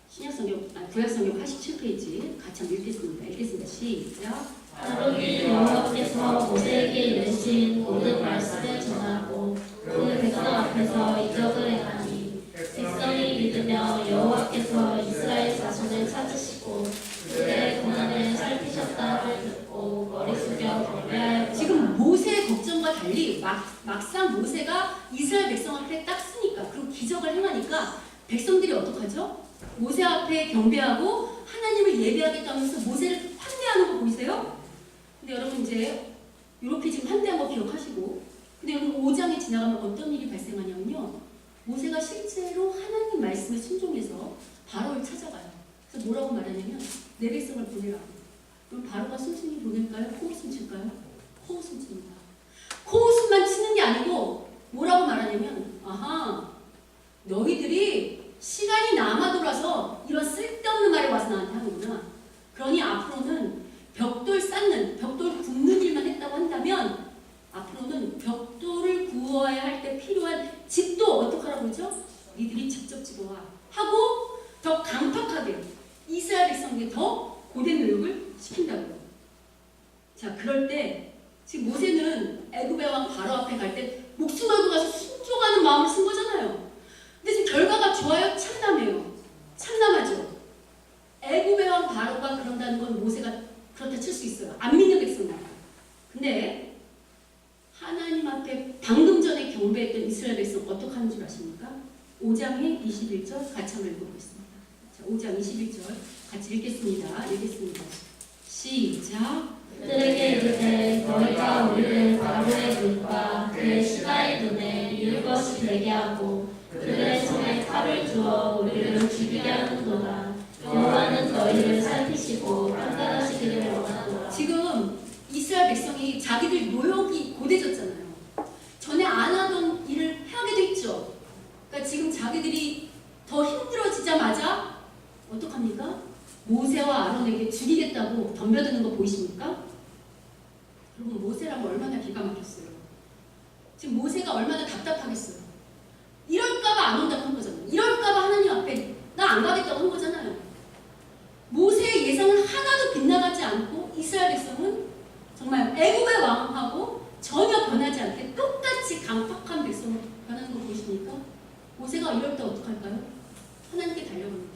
신약성경, 구약성경 87페이지 같이 한번 읽겠습니다. 시작. 아론이 여호와께서 모세에게 이르신 모든 말씀을 전하고 그 백성 앞에서 이적을 행하니 백성이 믿으며 여호와께서 이스라엘 자손을 찾으시고 그들의 고난을 살피셨다를 듣고 머리 숙여 경배하여. 지금 모세의 걱정과 달리 막상 모세가 이스라엘 백성 앞에 딱 쓰니까, 그리고 기적을 행하니까 백성들이 어떡하죠? 모세 앞에 경배하고 하나님을 예배하겠다면서 모세를 환대하는 거 보이세요? 근데 여러분 이제 이렇게 지금 환대한 거 기억하시고, 근데 여러분 5장에 지나가면 어떤 일이 발생하냐면요, 모세가 실제로 하나님 말씀에 순종해서 바로를 찾아가요. 그래서 뭐라고 말하냐면 내 백성을 보내라고. 그럼 바로가 숨숨이 보낼까요? 코웃음 칠까요? 코웃음 칩니다. 코웃음만 치는 게 아니고 뭐라고 말하냐면, 아하, 너희들이 시간이 남아 돌아서 이런 쓸데없는 말이 와서 나한테 하는구나. 그러니 앞으로는 벽돌 쌓는, 벽돌 굽는 일만 했다고 한다면 앞으로는 벽돌을 구워야 할 때 필요한 집도 어떻게 하라고 그러죠? 니들이 직접 집어와 하고 더 강팍하게 이스라엘 백성에게 더 고된 노력을 시킨다고요. 자, 그럴 때 지금 모세는 애굽의 왕 바로 앞에 갈 때 목숨 걸고 가서 순종하는 마음을 쓴 거잖아요. 근데 지금 결과가 좋아요? 참담해요. 참담하죠. 애굽의 왕 바로가 그런다는 건 모세가 그렇다 칠 수 있어요. 안 믿는 백성이다. 근데 하나님 앞에 방금 전에 경배했던 이스라엘 백성 어떻게 하는 줄 아십니까? 5장의 21절 같이 한번 읽어보겠습니다. 자, 5장 21절 같이 읽겠습니다. 시작. 그들에게 이르되 너희가 우리를 바로의 눈과 그의 신하의 눈에 이을 것이 되게 하고 그들의 손에 칼을 주어 우리를 죽이게 하는도다. 여호와는 너희를 살피시고 판단하시기를 원하노라. 지금 이스라엘 백성이 자기들 노력이 고대졌잖아요. 전에 안 하던 일을 하게 됐죠. 그러니까 지금 자기들이 더 힘들어지자마자 어떡합니까? 모세와 아론에게 죽이겠다고 덤벼들어요. 몰려드는 거 보이십니까? 여러분 모세라면 얼마나 기가 막혔어요. 지금 모세가 얼마나 답답하겠어요. 이럴까봐 안 온다고 한 거잖아요. 이럴까봐 하나님 앞에 나 안 가겠다고 한 거잖아요. 모세의 예상은 하나도 빗나가지 않고 이스라엘 백성은 정말 애굽의 왕하고 전혀 변하지 않게 똑같이 강팍한 백성으로 변하는 거 보이십니까? 모세가 이럴 때 어떡할까요? 하나님께 달려갑니다.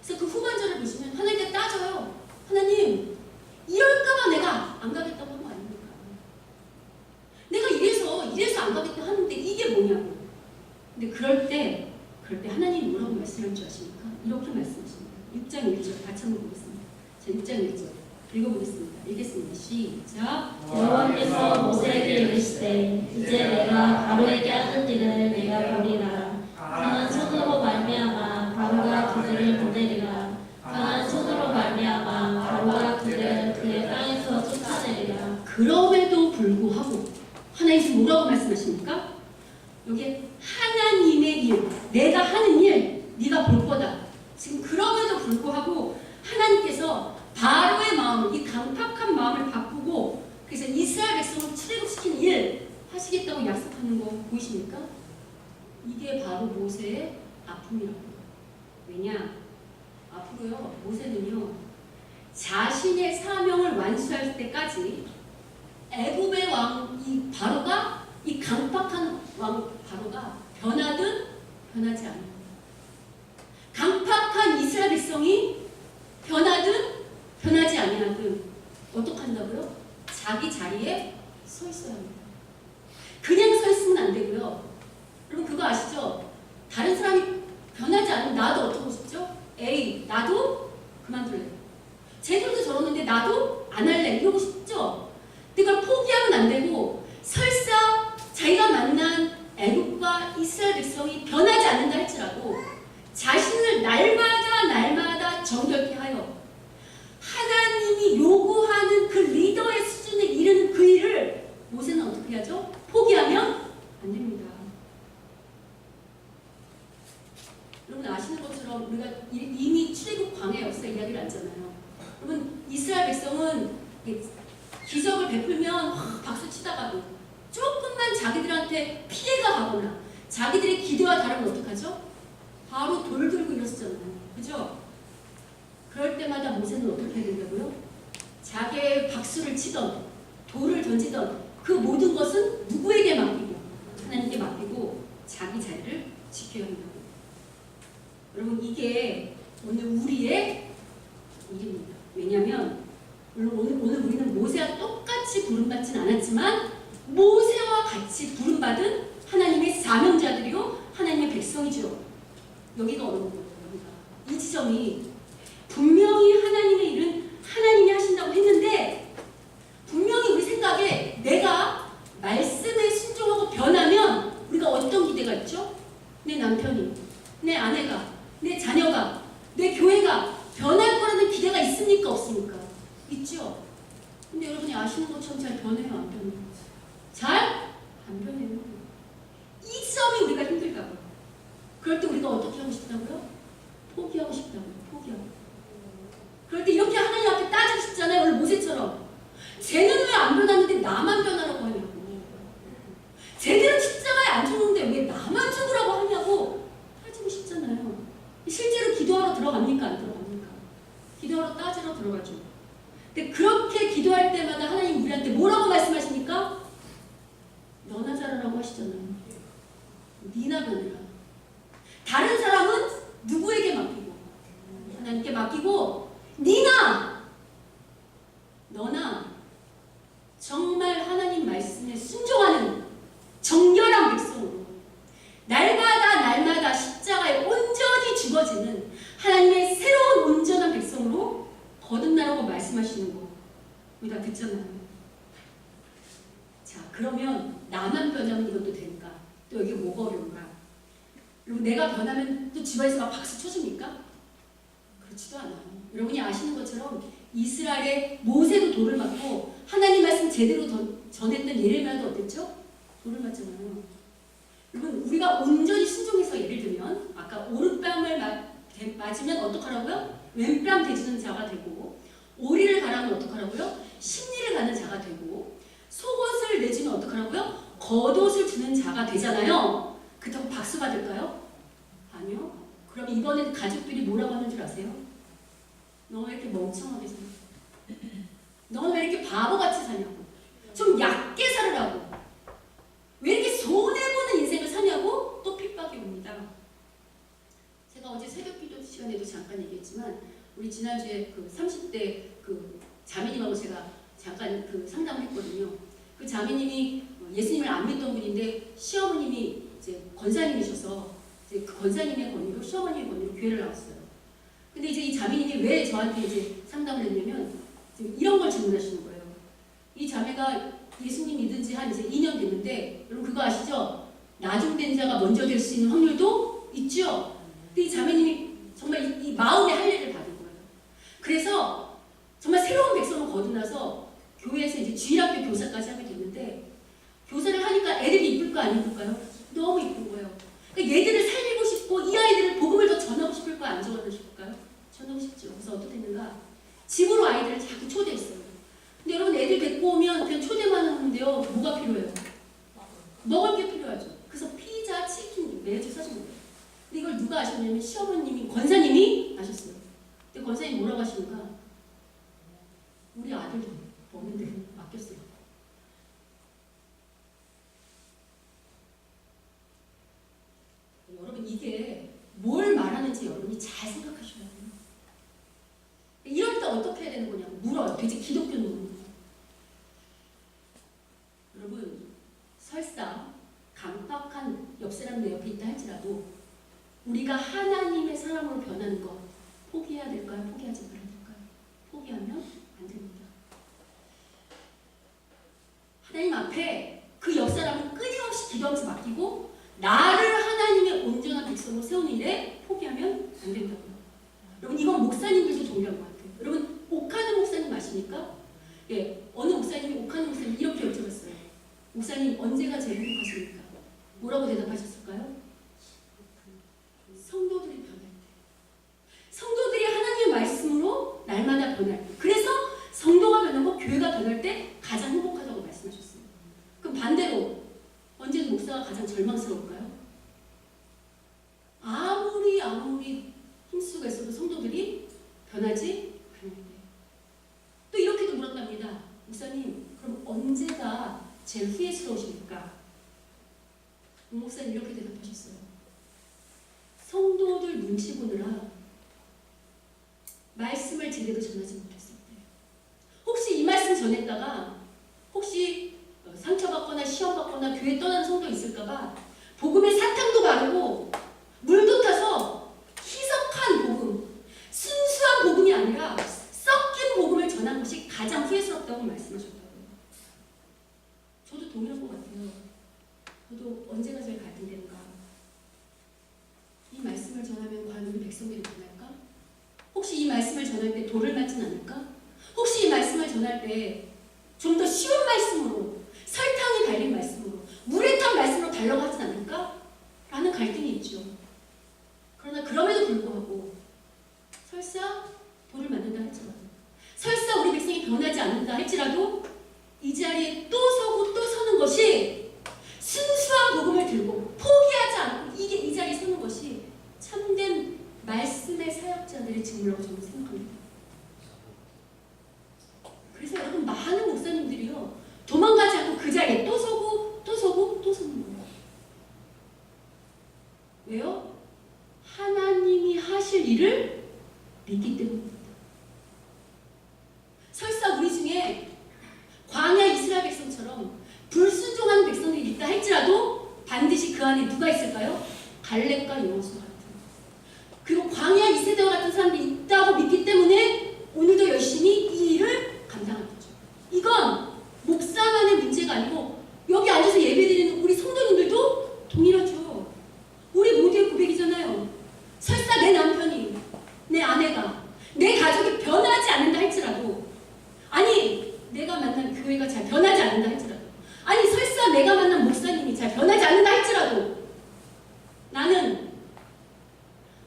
그래서 그 후반절을 보시면 하나님께 따져요. 하나님, 이럴까봐 내가 안 가겠다고 한 거 아닙니까? 내가 이래서 안 가겠다고 하는데 이게 뭐냐고. 근데 그럴 때 하나님이 뭐라고 말씀할 줄 아십니까? 이렇게 말씀하십니다. 6장 1절 같이 한번 보겠습니다. 자, 6장 1절 읽어보겠습니다. 읽겠습니다. 시작. 여호와께서 모세에게 이르시되 이제 내가 바로에게 하는 일을 내가 보리라. 강한 손으로 말미암아 바로가 그들을 보내리라. 강한 손으로 말미암아 바로가 그들을 그의 땅에서 쫓아내리라. 그럼에도 불구하고 하나님 지금 뭐라고 말씀하십니까? 여기 하나님의 일, 내가 하는 일, 네가 볼 거다. 지금 그럼에도 불구하고 하나님께서 바로의 마음을, 이 강팍한 마음을 바꾸고 그래서 이스라엘 백성을 출애굽시키는 일 하시겠다고 약속하는 거 보이십니까? 이게 바로 모세의 아픔이라고요. 왜냐? 앞으로요, 모세는요, 자신의 사명을 완수할 때까지 애굽의 왕, 이 바로가, 이 강팍한 왕 바로가 변하든 변하지 않는 강팍한 이스라엘 백성이 변하든 변하지 아니하든 어떡한다고요? 자기 자리에 서 있어야 합니다. 그냥 서 있으면 안 되고요. 여러분 그거 아시죠? 다른 사람이 변하지 않으면 나도 어떻고 싶죠? 에이 나도 그만둘래. 쟤들도 저러는데 나도 안 할래. 이러고 싶죠? 근데 그걸 포기하면 안 되고 설사 자기가 만난 애굽과 이스라엘 백성이 변하지 않는다 할지라도 자신을 날마다 정결케 하여 하나님이 요구하는 그 리더의 수준에 이르는 그 일을 모세는 어떻게 하죠? 포기하면 안 됩니다. 여러분 아시는 것처럼 우리가 이미 출애굽 광야 역사 이야기를 하잖아요. 여러분 이스라엘 백성은 기적을 베풀면 박수 치다가도 조금만 자기들한테 피해가 가거나 자기들의 기도와 다르면 어떡하죠? 바로 돌 들고 일었잖아요. 그죠? 그럴 때마다 모세는 어떻게 해야 된다고요? 자기의 박수를 치던 돌을 던지던 그 모든 것은 누구에게 맡기고 하나님께 맡기고 자기 자리를 지켜야 한다고. 여러분 이게 오늘 우리의 일입니다. 왜냐하면 물론 오늘 우리는 모세와 똑같이 부름받진 않았지만 모세와 같이 부름받은 하나님의 사명자들이요 하나님의 백성이죠. 여기가 어느 거예요? 이 지점이 분명히 하나님의 일은 하나님이 하신다고 했는데 분명히 우리 생각에 내가 말씀에 순종하고 변하면 우리가 어떤 기대가 있죠? 내 남편이, 내 아내가, 내 자녀가, 내 교회가 변할 거라는 기대가 있습니까? 없습니까? 있죠? 근데 여러분이 아시는 것처럼 잘 변해요? 안 변해요? 잘? 안 변해요. 이 점이 우리가 힘들다고요. 그럴 때 우리가 어떻게 하고 싶다고요? 포기하고 싶다고요. 포기하고. 그럴 때 이렇게 하나님 앞에 따지고 싶잖아요. 오늘 모세처럼. 쟤는 왜 안 변하는데 나만 변하라고 하냐고. 쟤들은 십자가에 안 죽는데 왜 나만 죽으라고 하냐고 따지고 싶잖아요. 실제로 기도하러 들어갑니까? 안 들어갑니까? 기도하러 따지러 들어가죠. 근데 그렇게 기도할 때마다 하나님 우리한테 뭐라고 말씀하십니까? 너나 잘하라고 하시잖아요. 니나 변해라. 다른 사람은 누구에게 맡기고? 하나님께 맡기고 니나! 너나 정말 하나님 말씀에 순종하는 정결한 백성으로 날마다 십자가에 온전히 죽어지는 하나님의 새로운 온전한 백성으로 거듭나라고 말씀하시는 거 우리 다 듣잖아요. 자 그러면 나만 변하면 이것도 되니까 또 여기 뭐가 어려운가? 그리고 내가 변하면 또 집안에서 막 박수 쳐줍니까? 그렇지도 않아요. 여러분이 아시는 것처럼 이스라엘의 모세도 돌을 맞고 하나님 말씀 제대로 전했던 예레미야도 어땠죠? 돌을 맞잖아요. 여러분 우리가 온전히 순종해서 예를 들면 아까 오른뺨을 맞으면 어떡하라고요? 왼뺨 대주는 자가 되고 오리를 가라면 어떡하라고요? 심리를 가는 자가 되고 속옷을 내주면 어떡하라고요? 겉옷을 주는 자가 되잖아요. 그렇다고 박수 받을까요? 아니요. 그럼 이번엔 가족들이 뭐라고 하는 줄 아세요? 너 왜 이렇게 멍청하게 사냐? 너는 왜 이렇게 바보같이 사냐고? 좀 얕게 살으라고. 왜 이렇게 손해보는 인생을 사냐고 또 핍박이 옵니다. 제가 어제 새벽기도 시간에도 잠깐 얘기했지만 우리 지난주에 그 30대 그 자매님하고 제가 잠깐 그 상담을 했거든요. 그 자매님이 예수님을 안 믿던 분인데 시어머님이 이제 권사님이셔서 이제 그 권사님의 권위로 시어머님의 권위로 교회를 나왔어요. 근데 이제 이 자매님이 왜 저한테 이제 상담을 했냐면 지금 이런 걸 질문하시는 거예요. 이 자매가 예수님 믿은 지 한 이제 2년 됐는데 여러분 그거 아시죠? 나중된 자가 먼저 될 수 있는 확률도 있죠. 근데 이 자매님이 정말 이 마음의 할례를 받은 거예요. 그래서 정말 새로운 백성을 거듭나서 교회에서 이제 주일학교 교사까지 하게 됐는데 교사를 하니까 애들이 이쁠까 안 이쁠까요? 너무 이쁜 거예요. 그러니까 얘들을 살리고 싶고 이 아이들을 복음을 더 전하고 싶을까 안 전하고 싶을까요? 전하고 싶죠. 그래서 어떻게 됐는가? 집으로 아이들을 자꾸 초대했어요. 근데 여러분 애들 데리고 오면 그냥 초대만 하는데요. 뭐가 필요해요? 먹을 게 필요하죠. 그래서 피자, 치킨 매주 사준 거예요. 근데 이걸 누가 아셨냐면 시어머님이, 권사님이 아셨어요. 근데 권사님이 뭐라고 하시는가? 우리 아들도 없는데 맡겼어요. 여러분 이게 뭘 말하는지 여러분이 잘 생각하셔야 돼요. 이럴 때 어떻게 해야 되는 거냐고 물어요. 도대체 기독교는. 여러분 설사 강박한 옆 사람 내 옆에 있다 할지라도 우리가 하나님의 사람으로 변하는 것 포기해야 될까요? 포기하지 말아야 될까요? 포기하면 안 됩니다. 하나님 앞에 그 옆 사람은 끊임없이 기도하면서 맡기고 나를 하나님의 온전한 백성으로 세우는 일에 포기하면 안 된다고요. 여러분 이건 목사님들도 동일한 것 같아요. 여러분 옥하는 목사님 아십니까? 예, 어느 목사님이 옥하는 목사님 이렇게 여쭤봤어요. 목사님 언제가 제일 행복하십니까? 뭐라고 대답하셨을까요? 성도들이 변할 때. 성도들이 하나님의 말씀으로 날마다 변할 때. 그래서 성도가 변하고 교회가 변할 때 가장 행복하다고 말씀하셨어요. 그럼 반대로 언제 목사가 가장 절망스러울까요? 아무리 힘쓰고 있어도 성도들이 변하지 않을 때. 또 이렇게도 물었답니다. 목사님 그럼 언제가 제일 후회스러우십니까? 목사님 이렇게 대답하셨어요. 성도들 눈치 보느라 말씀을 제대로 전하지 못했을 때. 혹시 이 말씀 전했다가 혹시 상처받거나 시험받거나 교회 떠나는 성도 있을까봐 복음에 사탕도 바르고 물도 타서 희석한 복음, 순수한 복음이 아니라 섞인 복음을 전한 것이 가장 후회스럽다고 말씀하셨다고요. 저도 동일한 것 같아요. 저도 언제가 제일 갈등되는가? 이 말씀을 전하면 과연 우리 백성들이 변할까? 혹시 이 말씀을 전할 때 돌을 맞진 않을까? 혹시 이 말씀을 전할 때 좀 더 쉬운 말씀으로 설탕이 달린 말씀으로 물에 탄 말씀으로 달라고 하진 않을까? 라는 갈등이 있죠. 그러나 그럼에도 불구하고 설사 돌을 맞는다 할지라도 설사 우리 백성이 변하지 않는다 할지라도 이 자리에 또 서고 또 서는 것이 순수한 복음을 들고 포기하지 않고 이 자리에 서는 것이 참된 말씀의 사역자들의 직무라고 저는 생각합니다. 그래서 여러분 많은 목사님들이요 도망가지 않고 그 자리에 또 서고 또 서고 또 서는 거예요. 왜요? 하나님이 하실 일을 믿기 때문입니다. 설사 우리 중에 광야 이스라엘 백성처럼 불순종하는 백성들이 있다 할지라도 반드시 그 안에 누가 있을까요? 갈렙과 여호수아 같은. 그리고 광야 이세대와 같은 사람들이 있다고 믿기 때문에 오늘도 열심히 이 일을 감당하는 거죠. 이건 목사만의 문제가 아니고 여기 앉아서 예배드리는 우리 성도님들도 동일하죠. 우리 모두의 고백이잖아요. 설사 내 남편이, 내 아내가, 내 가족이 변하지 않는다 할지라도 아니 내가 만난 교회가 잘 변하지 않는다 할지라도 아니 설사 내가 만난 목사님이 잘 변하지 않는다 할지라도 나는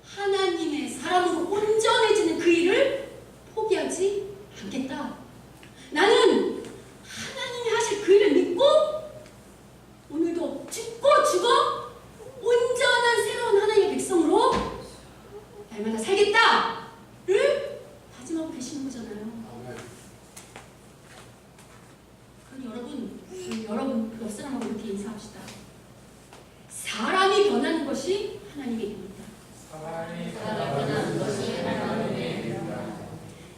하나님의 사람으로 온전해지는 그 일을 포기하지 않겠다. 옆 사람하고 이렇게 인사합시다. 사람이 변하는 것이 하나님의 일입니다.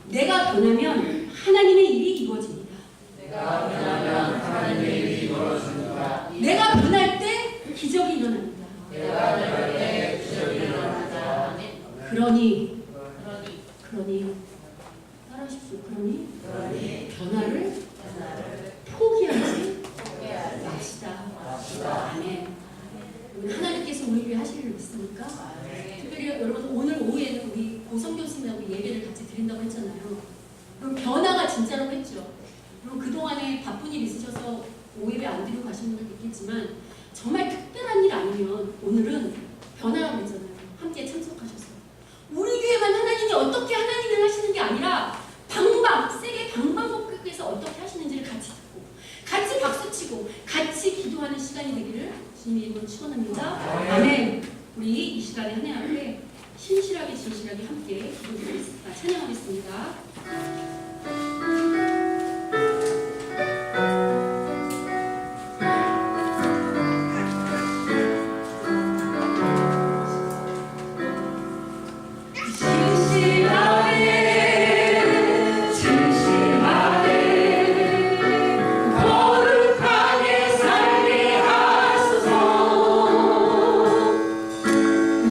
내가 변하면 하나님의 일이 이루어집니다. 내가 변할 때 기적이 일어납니다. 그러니 따라하십시오. 그러니 변화를 포기하지 맙시다. 아멘. 하나님께서 우리 위해 하실 일 있습니까? 특별히 여러분 오늘 오후에는 우리 고성 교수님하고 예배를 같이 드린다고 했잖아요. 그럼 변화가 진짜라고 했죠. 그럼 그동안에 바쁜 일 있으셔서 오후 예배 안 드리고 가신 분들도 있겠지만 정말 특별한 일 아니면 오늘은 변화라고 했잖아요. 함께 참석하셔서 우리 교회만 하나님이 어떻게 하나님을 하시는 게 아니라 세계 방방곡곡에서 어떻게 하시는지를 같이 듣고 같이 박수치고 같이 기도하는 시간이 되기를 주님의 이름으로 축원합니다. 아멘. 우리 이 시간에 하나님 앞에 신실하게 진실하게 함께 기도드리겠습니다. 찬양하겠습니다.